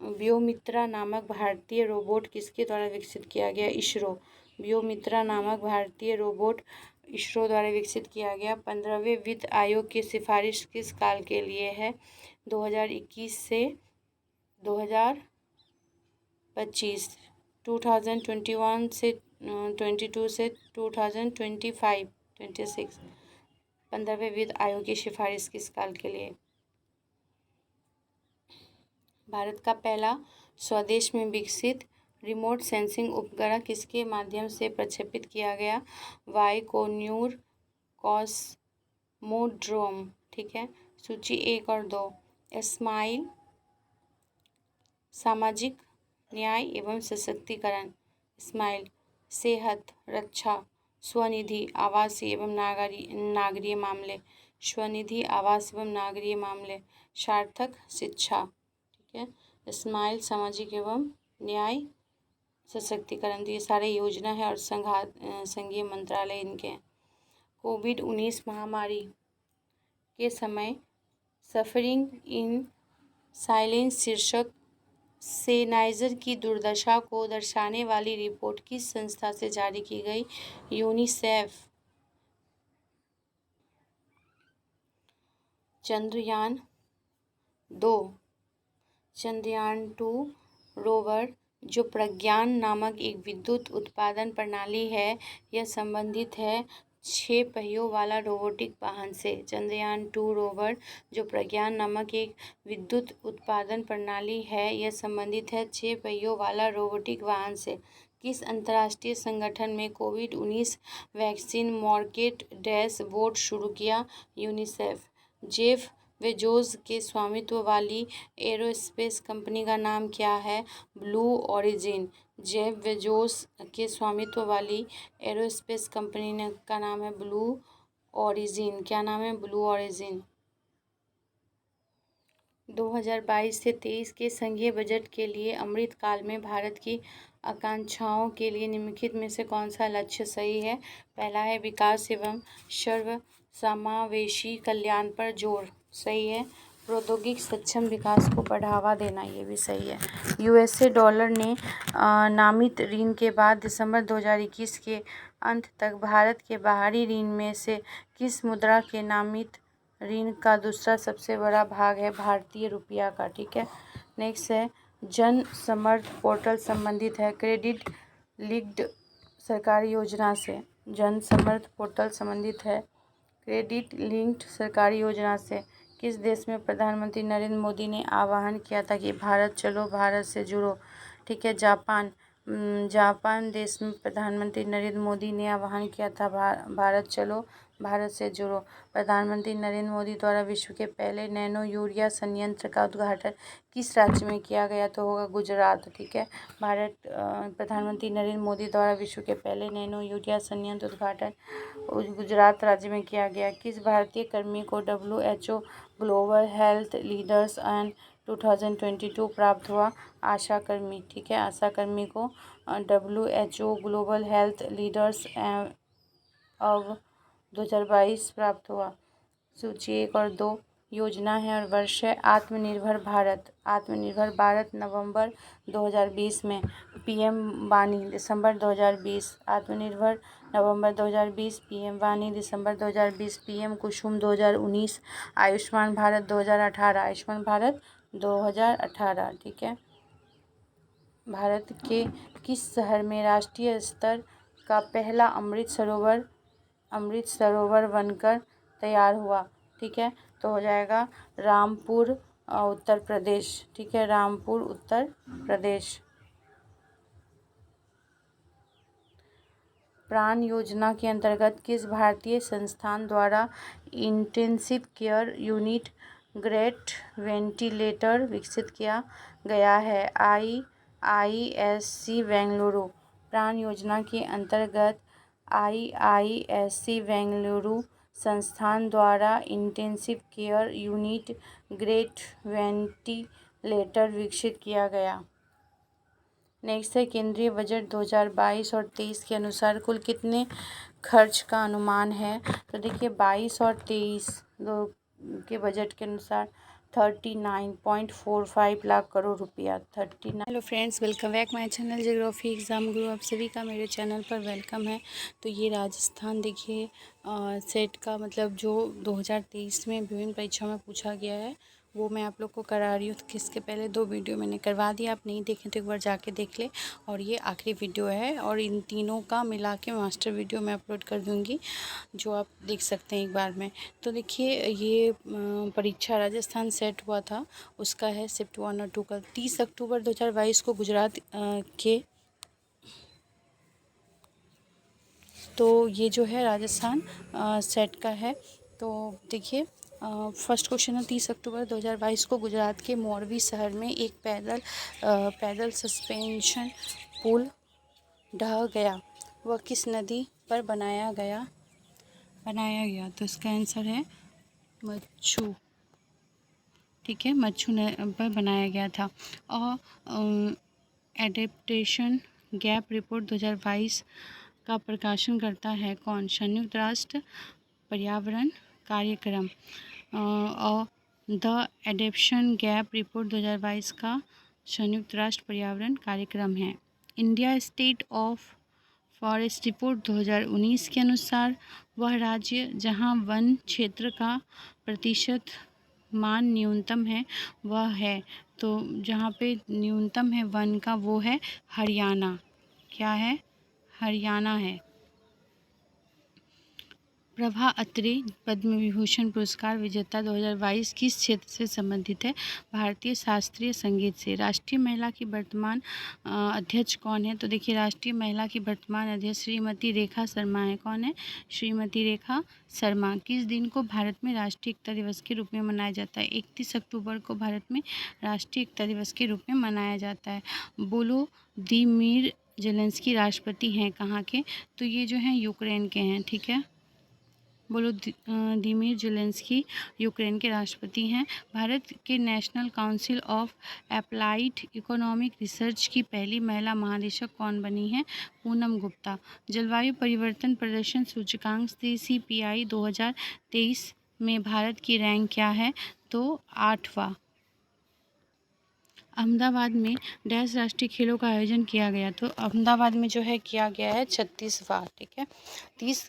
[SPEAKER 1] व्योमित्रा नामक भारतीय रोबोट किसके द्वारा विकसित किया गया? इसरो। व्योमित्रा नामक भारतीय रोबोट इसरो द्वारा विकसित किया गया। 15वें वित्त आयोग की सिफारिश किस काल के लिए है? 2021 से 2025। 2021 से 22 से 2025-26। 15वें वित्त आयोग की सिफारिश किस काल के लिए? भारत का पहला स्वदेश में विकसित रिमोट सेंसिंग उपग्रह किसके माध्यम से प्रक्षेपित किया गया? बाइकोन्यूर कॉस्मोड्रोम। ठीक है। सूची 1 और 2। स्माइल सामाजिक न्याय एवं सशक्तिकरण। स्माइल सेहत, रक्षा, स्वनिधि, आवासीय एवं नागरिक मामले। स्वनिधि, आवास एवं नागरिक मामले। सार्थक शिक्षा। ठीक है। स्माइल सामाजिक एवं न्याय सशक्तिकरण, ये सारे योजना है और संघीय मंत्रालय इनके हैं। कोविड-19 महामारी के समय सफरिंग इन साइलेंस शीर्षक से नाइजर की दुर्दशा को दर्शाने वाली रिपोर्ट किस संस्था से जारी की गई? यूनिसेफ। चंद्रयान-2 रोवर जो प्रज्ञान नामक एक विद्युत उत्पादन प्रणाली है, यह संबंधित है 6 पहियों वाला रोबोटिक वाहन से। चंद्रयान-2 रोवर जो प्रज्ञान नामक एक विद्युत उत्पादन प्रणाली है, यह संबंधित है 6 पहियों वाला रोबोटिक वाहन से। किस अंतर्राष्ट्रीय संगठन में कोविड-19 वैक्सीन मार्केट डैशबोर्ड शुरू किया? यूनिसेफ। जेफ बेजोस के स्वामित्व वाली एरोस्पेस कंपनी का नाम क्या है? Blue origin. जेफ बेजोस के स्वामित्व वाली एरोस्पेस कंपनी का नाम है ब्लू ओरिजिन। क्या नाम है? Blue origin. 2022 से 23 के संघीय बजट के लिए अमृतकाल में भारत की आकांक्षाओं के लिए निम्नलिखित में से कौन सा लक्ष्य सही है? पहला है विकास एवं सर्वसमावेशी कल्याण पर जोर। सही है। प्रौद्योगिक सक्षम विकास को बढ़ावा देना, ये भी सही है। USA डॉलर ने नामित ऋण के बाद दिसंबर 2021 के अंत तक भारत के बाहरी ऋण में से किस मुद्रा के नामित ऋण का दूसरा सबसे बड़ा भाग है? भारतीय रुपया का। ठीक है। नेक्स्ट है जन समर्थ पोर्टल संबंधित है क्रेडिट लिंक्ड सरकारी योजना से। जन समर्थ पोर्टल संबंधित है क्रेडिट लिंक्ड सरकारी योजना से। किस देश में प्रधानमंत्री नरेंद्र मोदी ने आह्वान किया था कि भारत चलो भारत से जुड़ो? ठीक है। जापान देश में प्रधानमंत्री नरेंद्र मोदी ने आह्वान किया था भारत चलो भारत से जुड़ो। प्रधानमंत्री नरेंद्र मोदी द्वारा विश्व के पहले नैनो यूरिया संयंत्र का उद्घाटन किस राज्य में किया गया? तो होगा गुजरात। ठीक है, प्रधानमंत्री नरेंद्र मोदी द्वारा विश्व के पहले नैनो यूरिया संयंत्र उद्घाटन गुजरात राज्य में किया गया। किस भारतीय कर्मी को WHO global health leaders and 2022 प्राप्त हुआ? आशा कर्मी। ठीक है, आशा कर्मी को WHO ग्लोबल हेल्थ लीडर्स अब 2022 प्राप्त हुआ। सूची 1 और 2 योजना है और वर्ष है आत्मनिर्भर भारत। आत्मनिर्भर भारत नवंबर 2020 में, PM वाणी दिसंबर 2020। आत्मनिर्भर नवंबर 2020, PM वाणी दिसंबर 2020, PM कुसुम 2019, आयुष्मान भारत 2018। आयुष्मान भारत 2018। ठीक है, भारत के किस शहर में राष्ट्रीय स्तर का पहला अमृत सरोवर बनकर तैयार हुआ? ठीक है, तो हो जाएगा रामपुर उत्तर प्रदेश। ठीक है, रामपुर उत्तर प्रदेश। प्राण योजना के अंतर्गत किस भारतीय संस्थान द्वारा intensive care unit great ventilator विकसित किया गया है? IISc बेंगलुरु। प्राण योजना के अंतर्गत IISc बेंगलुरु संस्थान द्वारा intensive care unit great ventilator विकसित किया गया। नेक्स्ट है, केंद्रीय बजट 2022 और 23 के अनुसार कुल कितने खर्च का अनुमान है? तो देखिए 22 और 23 के बजट के अनुसार 39.45 लाख करोड़ रुपया। 39। Hello friends, welcome back my channel geography exam गुरु। आप सभी का मेरे चैनल पर वेलकम है। तो ये राजस्थान देखिए सेट का मतलब जो 2023 में विभिन्न परीक्षा में पूछा गया है वो मैं आप लोग को करा रही हूँ। तो किसके पहले 2 वीडियो मैंने करवा दिया, आप नहीं देखें तो एक बार जाके देख ले। और ये आखिरी वीडियो है और इन तीनों का मिला के मास्टर वीडियो मैं अपलोड कर दूँगी, जो आप देख सकते हैं एक बार में। तो देखिए ये परीक्षा राजस्थान सेट हुआ था, उसका है शिफ्ट 1 और 2 का 30 अक्टूबर 2022 को गुजरात के। तो ये जो है राजस्थान सेट का है। तो देखिए फर्स्ट क्वेश्चन है, 30 अक्टूबर 2022 को गुजरात के मोरबी शहर में एक पैदल सस्पेंशन पुल ढह गया। वह किस नदी पर बनाया गया? तो इसका आंसर है मच्छू। ठीक है, मच्छू पर बनाया गया था। और एडेप्टेशन गैप रिपोर्ट 2022 का प्रकाशन करता है कौन? संयुक्त राष्ट्र पर्यावरण कार्यक्रम। और द एडेप्शन गैप रिपोर्ट 2022 का संयुक्त राष्ट्र पर्यावरण कार्यक्रम है। India state of forest report 2019 के अनुसार वह राज्य जहां वन क्षेत्र का प्रतिशत मान न्यूनतम है वह है। तो जहाँ पे न्यूनतम है वन का वो है हरियाणा। क्या है? हरियाणा है। प्रभा अत्रे पद्म विभूषण पुरस्कार विजेता 2022 किस क्षेत्र से संबंधित है? भारतीय शास्त्रीय संगीत से। राष्ट्रीय महिला की वर्तमान अध्यक्ष कौन है? तो देखिए राष्ट्रीय महिला की वर्तमान अध्यक्ष श्रीमती रेखा शर्मा है। कौन है? श्रीमती रेखा शर्मा। किस दिन को भारत में राष्ट्रीय एकता दिवस के रूप में मनाया जाता है? 31 अक्टूबर को भारत में राष्ट्रीय एकता दिवस के रूप में मनाया जाता है। वोलोदिमीर जेलेंस्की राष्ट्रपति हैं कहाँ के? तो ये जो हैं यूक्रेन के हैं। ठीक है, वोलोदिमीर जेलेंस्की यूक्रेन के राष्ट्रपति हैं। भारत के national council of applied economic research की पहली महिला महानिदेशक कौन बनी हैं? पूनम गुप्ता। जलवायु परिवर्तन प्रदर्शन सूचकांक CCPI 2023 में भारत की रैंक क्या है? तो 8वां। अहमदाबाद में डैश राष्ट्रीय खेलों का आयोजन किया गया। तो अहमदाबाद में जो है किया गया है 36वां। ठीक है, 30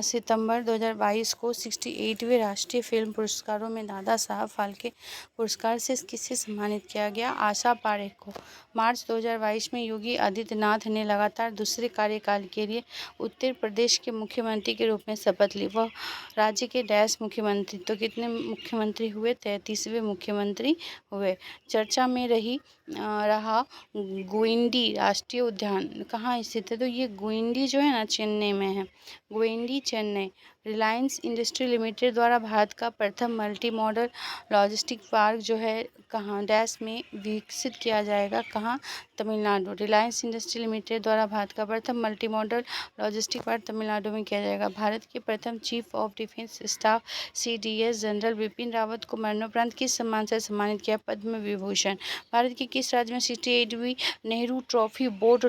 [SPEAKER 1] सितंबर 2022 को 68वें राष्ट्रीय फिल्म पुरस्कारों में दादा साहब फाल्के पुरस्कार से किससे सम्मानित किया गया? आशा पारेख को। मार्च 2022 में योगी आदित्यनाथ ने लगातार दूसरे कार्यकाल के लिए उत्तर प्रदेश के मुख्यमंत्री के रूप में शपथ ली। वह राज्य के डैश मुख्यमंत्री, तो कितने मुख्यमंत्री हुए? 33वें मुख्यमंत्री हुए। चर्चा में रहा गुइंडी राष्ट्रीय उद्यान कहाँ स्थित है? तो ये गुइंडी जो है ना चेन्नई में है। गुइंडी चेन्नई रिलायंस इंडस्ट्री लिमिटेड द्वारा भारत का प्रथम मल्टी मॉडल लॉजिस्टिक पार्क जो है कहाँ डैश में विकसित किया जाएगा, कहाँ, तमिलनाडु। रिलायंस इंडस्ट्री लिमिटेड द्वारा भारत का प्रथम multi modal logistic park Tamil Nadu में किया जाएगा। भारत के प्रथम chief of defence staff CDS general Bipin Rawat को मरणोपरांत किस सम्मान से सम्मानित किया, पद्म विभूषण। भारत के किस राज्य में 68वीं नेहरू ट्रॉफी बोट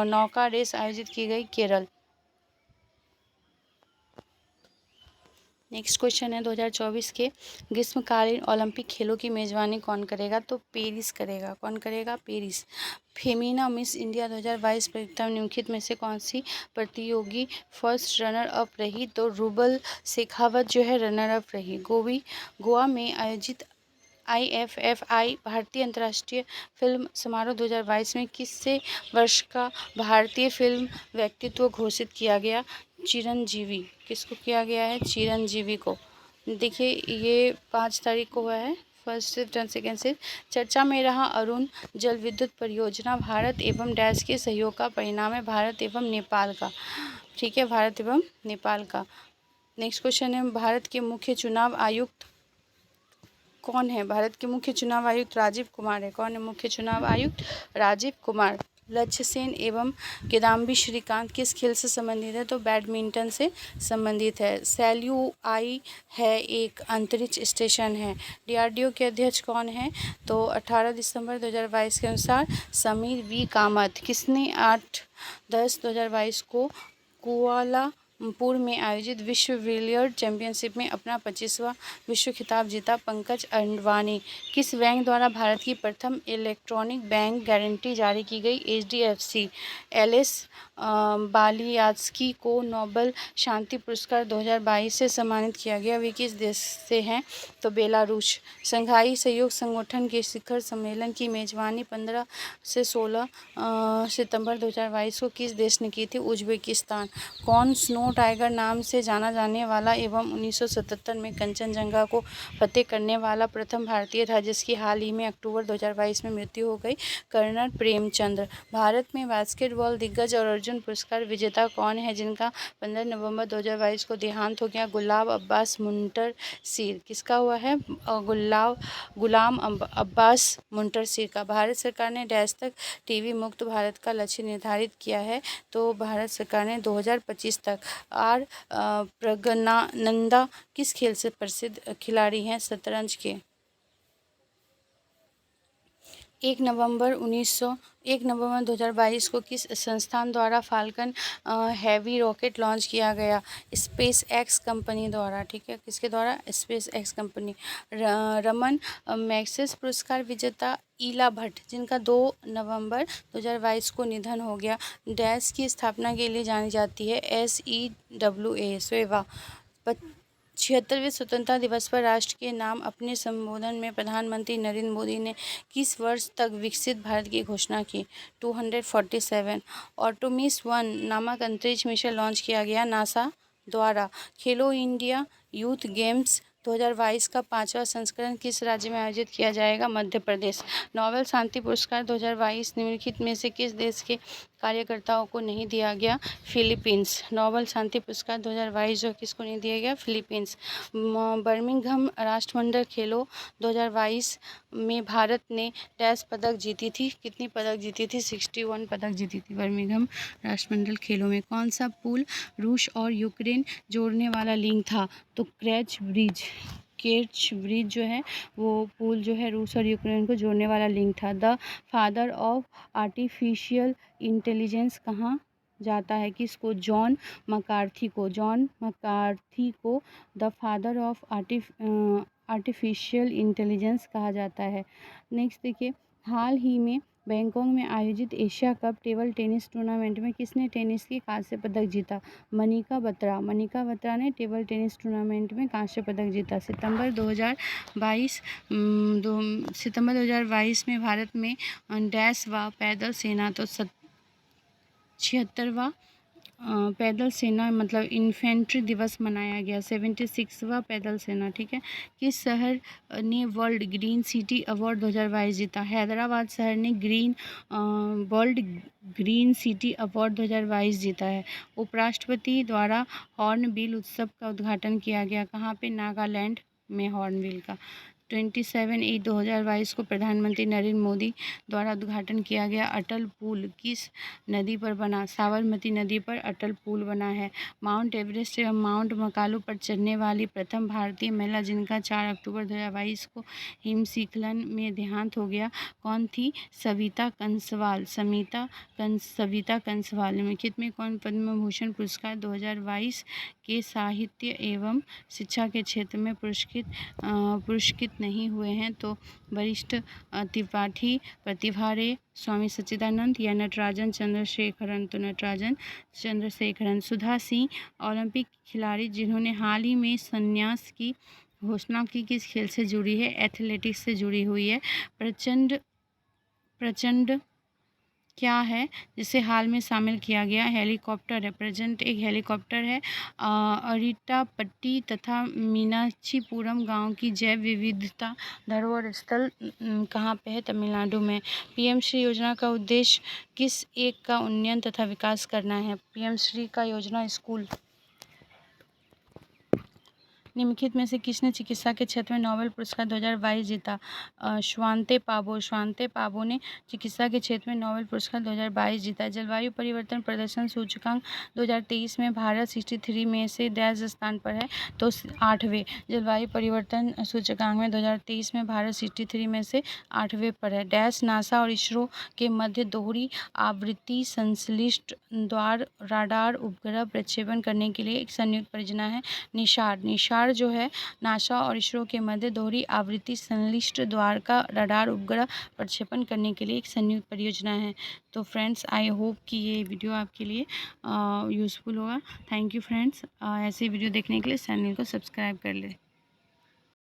[SPEAKER 1] नौका रेस आयोजित की गई, केरल। नेक्स्ट क्वेश्चन है 2024 के ग्रीष्मकालीन ओलंपिक खेलों की मेजबानी कौन करेगा, तो पेरिस करेगा। कौन करेगा, पेरिस। फेमिना मिस इंडिया 2022 प्रतियोगिता में निम्नलिखित में से कौन सी प्रतियोगी फर्स्ट रनर अप रही, तो रूबल शेखावत जो है रनर अप रही। गोवा में आयोजित IFFI भारतीय अंतर्राष्ट्रीय फिल्म समारोह 2022 में किससे वर्ष का भारतीय फिल्म व्यक्तित्व घोषित किया गया, चिरंजीवी। किसको किया गया है, चिरंजीवी को। देखिए ये 5 तारीख को हुआ है, first shift and second shift. चर्चा में रहा अरुण जल विद्युत परियोजना भारत एवं डैश के सहयोग का परिणाम है, भारत एवं नेपाल का। ठीक है, भारत एवं नेपाल का। नेक्स्ट क्वेश्चन है भारत के मुख्य चुनाव आयुक्त कौन है। भारत के मुख्य चुनाव आयुक्त राजीव कुमार है। कौन है मुख्य चुनाव आयुक्त, राजीव कुमार। लक्ष्य सेन एवं किदाम्बी श्रीकांत किस खेल से संबंधित है, तो बैडमिंटन से संबंधित है। सेल्यूआई है एक अंतरिक्ष स्टेशन है। DRDO के अध्यक्ष कौन है, तो 18 दिसंबर 2022 के अनुसार समीर V कामत। किसने 8/10/2022 को कुआलालंपुर में आयोजित विश्व बिलियर्ड चैंपियनशिप में अपना 25वां विश्व खिताब जीता, पंकज अडवाणी। किस बैंक द्वारा भारत की प्रथम इलेक्ट्रॉनिक बैंक गारंटी जारी की गई, HDFC। एलिस बालियात्स्की को नोबेल शांति पुरस्कार 2022 से सम्मानित किया गया, वे किस देश से हैं, तो बेलारूस। शंघाई सहयोग संगठन के शिखर सम्मेलन की मेजबानी 15 से 16 सितंबर 2022 को किस देश ने की थी, उज्बेकिस्तान। कौन स्नो टाइगर नाम से जाना जाने वाला एवं 1977 में कंचनजंगा को फतेह करने वाला प्रथम भारतीय था, जिसकी हाल ही में अक्टूबर 2022 में मृत्यु हो गई, कर्नल प्रेमचंद्र। भारत में बास्केटबॉल दिग्गज और अर्जुन पुरस्कार विजेता कौन है, जिनका 15 नवंबर 2022 को देहांत हो गया, गुलाम अब्बास मुंटरसिर। किसका हुआ है, गुलाम अब्बास मुंटरसिर का। भारत सरकार ने डैश तक टीबी मुक्त भारत का लक्ष्य निर्धारित किया है, तो भारत सरकार ने 2025 तक। प्रज्ञानंदा किस खेल से प्रसिद्ध खिलाड़ी हैं, शतरंज के। 1 नवंबर 2022 को किस संस्थान द्वारा फाल्कन हैवी रॉकेट लॉन्च किया गया, स्पेस एक्स कंपनी द्वारा। ठीक है, किसके द्वारा, space x company. Raman Magsaysay पुरस्कार विजेता ईला भट्ट, जिनका 2 नवंबर 2022 को निधन हो गया, डैश की स्थापना के लिए जानी जाती है, SEWA स्वेवा। 76वें स्वतंत्रता दिवस पर राष्ट्र के नाम अपने संबोधन में प्रधानमंत्री नरेंद्र मोदी ने किस वर्ष तक विकसित भारत की घोषणा की, 247। आर्टेमिस 1 नामक अंतरिक्ष मिशन लॉन्च किया गया, नासा द्वारा। खेलो इंडिया यूथ गेम्स 2022 का 5वां संस्करण किस राज्य में आयोजित किया जाएगा, मध्य प्रदेश। नोबेल शांति पुरस्कार 2022 निम्नलिखित में से किस देश के कार्यकर्ताओं को नहीं दिया गया, फिलीपींस। नोबेल शांति पुरस्कार 2022 जो किसको नहीं दिया गया, फिलीपींस। बर्मिंघम राष्ट्रमंडल खेलों 2022 में भारत ने डैश पदक जीती थी, कितनी पदक जीती थी, 61 पदक जीती थी बर्मिंघम राष्ट्रमंडल खेलों में। कौन सा पुल रूस और यूक्रेन जोड़ने वाला लिंक था, तो केच ब्रिज जो है वो पुल जो है रूस और यूक्रेन को जोड़ने वाला लिंक था। The father of artificial intelligence कहाँ जाता है, किसको, जॉन मकार्थी को the father of artificial intelligence कहा जाता है। नेक्स्ट देखिए, हाल ही में बैंकॉक में आयोजित Asia cup table tennis tournament में किसने टेनिस की कांस्य पदक जीता, मनिका बत्रा ने टेबल टेनिस टूर्नामेंट में कांस्य पदक जीता। सितंबर 2022 में भारत में डैश व पैदल सेना, तो 76वां पैदल सेना मतलब इन्फेंट्री दिवस मनाया गया, 76वां पैदल सेना, ठीक है। किस शहर ने वर्ल्ड ग्रीन सिटी अवार्ड 2022 जीता? हैदराबाद शहर ने वर्ल्ड ग्रीन सिटी अवार्ड 2022 जीता है। उपराष्ट्रपति द्वारा हॉर्नबिल उत्सव का उद्घाटन किया गया, कहाँ पे? नागालैंड में हॉर्नबिल का। 27/8/2022 को प्रधानमंत्री नरेंद्र मोदी द्वारा उद्घाटन किया गया अटल पुल किस नदी पर बना? साबरमती नदी पर अटल पुल बना है। माउंट एवरेस्ट एवं माउंट मकालू पर चढ़ने वाली प्रथम भारतीय महिला जिनका 4 अक्टूबर 2022 को हिमस्खलन में देहांत हो गया, कौन थी? सविता कंसवाल। सविता कंसवाल। निम्नलिखित में कौन पद्म भूषण पुरस्कार 2022 के साहित्य एवं शिक्षा के क्षेत्र में पुरस्कृत नहीं हुए हैं? तो वरिष्ठ त्रिपाठी, प्रतिभा रे, स्वामी सच्चिदानंद या नटराजन चंद्रशेखरन? तो नटराजन चंद्रशेखरन। सुधा सिंह ओलंपिक खिलाड़ी जिन्होंने हाल ही में संन्यास की घोषणा की, किस खेल से जुड़ी है? एथलेटिक्स से जुड़ी हुई है। प्रचंड क्या है जिसे हाल में शामिल किया गया? हेलीकॉप्टर है। प्रजेंट एक हेलीकॉप्टर है। अरिट्टापट्टी तथा मीनाक्षीपुरम गांव की जैव विविधता धरोहर स्थल कहाँ पे है? तमिलनाडु में। पीएम श्री योजना का उद्देश्य किस एक का उन्नयन तथा विकास करना है? पीएम श्री का योजना स्कूल। निम्नलिखित में से किसने चिकित्सा के क्षेत्र में नोबेल पुरस्कार 2022 जीता? स्वांते पाबो ने चिकित्सा के क्षेत्र में नोबेल पुरस्कार 2022 जीता। जलवायु परिवर्तन प्रदर्शन सूचकांक 2023 में भारत 63 में से डैश स्थान पर है? तो 8वें। जलवायु परिवर्तन सूचकांक में 2023 में भारत 63 में से 8वें पर है। डैश नासा और इसरो के मध्य दोहरी आवृत्ति संश्लिष्ट द्वार राडार उपग्रह प्रक्षेपण करने के लिए एक संयुक्त परियोजना है। निशार जो है नासा और इसरो के मध्य दोहरी आवृत्ति संश्लिष्ट द्वार का रडार उपग्रह प्रक्षेपण करने के लिए एक संयुक्त परियोजना है। तो फ्रेंड्स, आई होप कि ये वीडियो आपके लिए यूज़फुल होगा। Thank you friends. ऐसे वीडियो देखने के लिए चैनल को सब्सक्राइब कर लें।